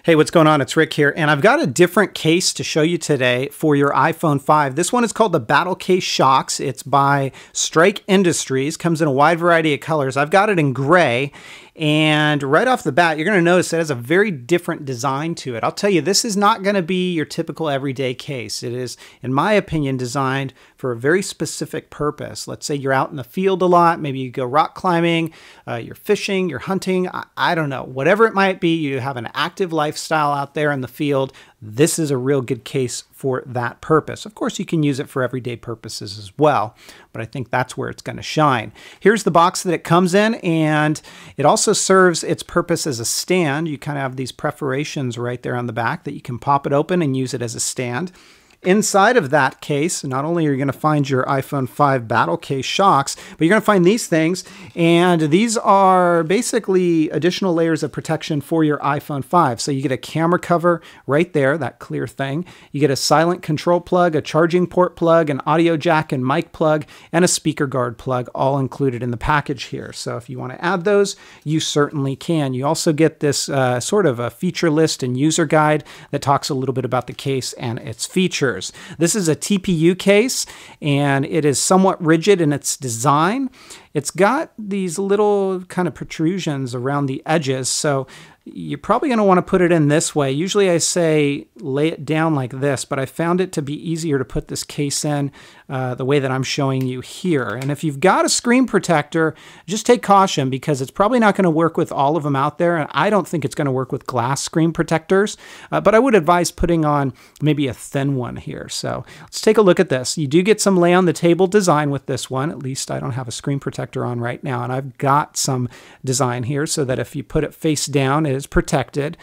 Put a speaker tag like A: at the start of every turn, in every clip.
A: Hey, what's going on? It's Rick here, and I've got a different case to show you today for your iPhone 5. This one is called the Battle Case Shox. It's by Strike Industries, comes in a wide variety of colors. I've got it in gray, and right off the bat, you're going to notice it has a very different design to it. I'll tell you, this is not going to be your typical everyday case. It is, in my opinion, designed for a very specific purpose. Let's say you're out in the field a lot, maybe you go rock climbing, you're fishing, you're hunting, I don't know. Whatever it might be, you have an active lifestyle out there in the field, this is a real good case for that purpose. Of course, you can use it for everyday purposes as well, but I think that's where it's going to shine. Here's the box that it comes in, and it also serves its purpose as a stand. You kind of have these perforations right there on the back that you can pop it open and use it as a stand. Inside of that case, not only are you going to find your iPhone 5 Battle Case Shox, but you're going to find these things, and these are basically additional layers of protection for your iPhone 5. So you get a camera cover right there, that clear thing. You get a silent control plug, a charging port plug, an audio jack and mic plug, and a speaker guard plug, all included in the package here. So if you want to add those, you certainly can. You also get this sort of a feature list and user guide that talks a little bit about the case and its features. This is a TPU case, and it is somewhat rigid in its design. It's got these little kind of protrusions around the edges, so you're probably going to want to put it in this way. Usually I say lay it down like this, but I found it to be easier to put this case in the way that I'm showing you here. And if you've got a screen protector, just take caution because it's probably not going to work with all of them out there, and I don't think it's going to work with glass screen protectors, but I would advise putting on maybe a thin one here. So let's take a look at this. You do get some lay on the table design with this one. At least I don't have a screen protector on right now, and I've got some design here so that if you put it face down, it is protected.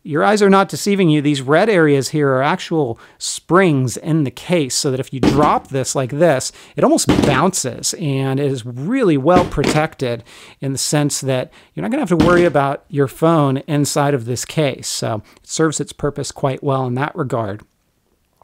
A: Your eyes are not deceiving you. These red areas here are actual springs in the case, so that if you drop this like this, it almost bounces, and it is really well protected in the sense that you're not going to have to worry about your phone inside of this case. So it serves its purpose quite well in that regard.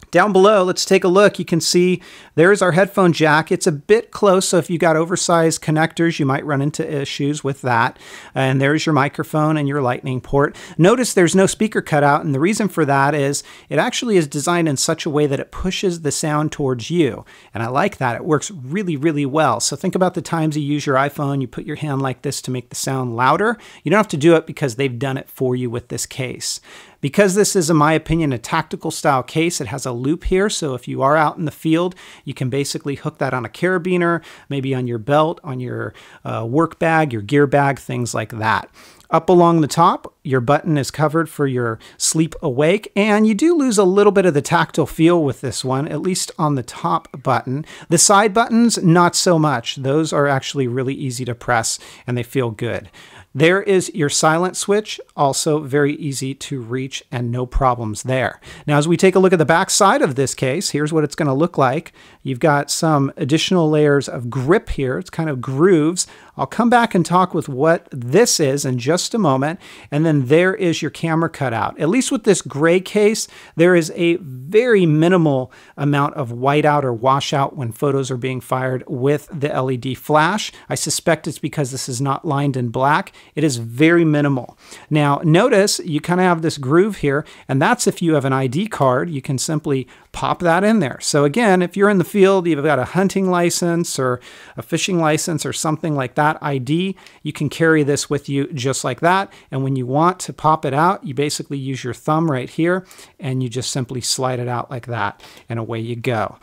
A: Down below, let's take a look. You can see there's our headphone jack. It's a bit close, so if you got oversized connectors, you might run into issues with that. And there's your microphone and your lightning port. Notice there's no speaker cutout, and the reason for that is it actually is designed in such a way that it pushes the sound towards you. And I like that. It works really, really well. So think about the times you use your iPhone, you put your hand like this to make the sound louder. You don't have to do it because they've done it for you with this case. Because this is, in my opinion, a tactical style case, it has a loop here, so if you are out in the field, you can basically hook that on a carabiner, maybe on your belt, on your work bag, your gear bag, things like that. Up along the top, your button is covered for your sleep awake, and you do lose a little bit of the tactile feel with this one, at least on the top button. The side buttons, not so much. Those are actually really easy to press, and they feel good. There is your silent switch, also very easy to reach and no problems there. Now, as we take a look at the back side of this case, here's what it's going to look like. You've got some additional layers of grip here. It's kind of grooves. I'll come back and talk with what this is in just a moment. And then there is your camera cutout. At least with this gray case, there is a very minimal amount of whiteout or washout when photos are being fired with the LED flash. I suspect it's because this is not lined in black. It is very minimal. Now, notice you kind of have this groove here, and that's if you have an ID card. You can simply pop that in there. So again, if you're in the field, you've got a hunting license or a fishing license or something like that ID, you can carry this with you just like that. And when you want to pop it out, you basically use your thumb right here, and you just simply slide it out like that, and away you go.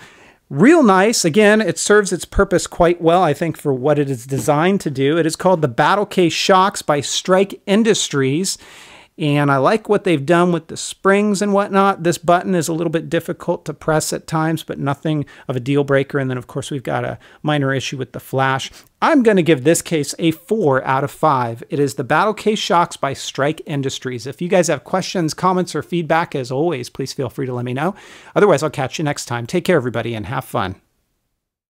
A: Real nice. Again, it serves its purpose quite well, I think, for what it is designed to do. It is called the Battle Case Shox by Strike Industries. And I like what they've done with the springs and whatnot. This button is a little bit difficult to press at times, but nothing of a deal breaker. And then, of course, we've got a minor issue with the flash. I'm going to give this case a 4 out of 5. It is the Battle Case Shox by Strike Industries. If you guys have questions, comments, or feedback, as always, please feel free to let me know. Otherwise, I'll catch you next time. Take care, everybody, and have fun.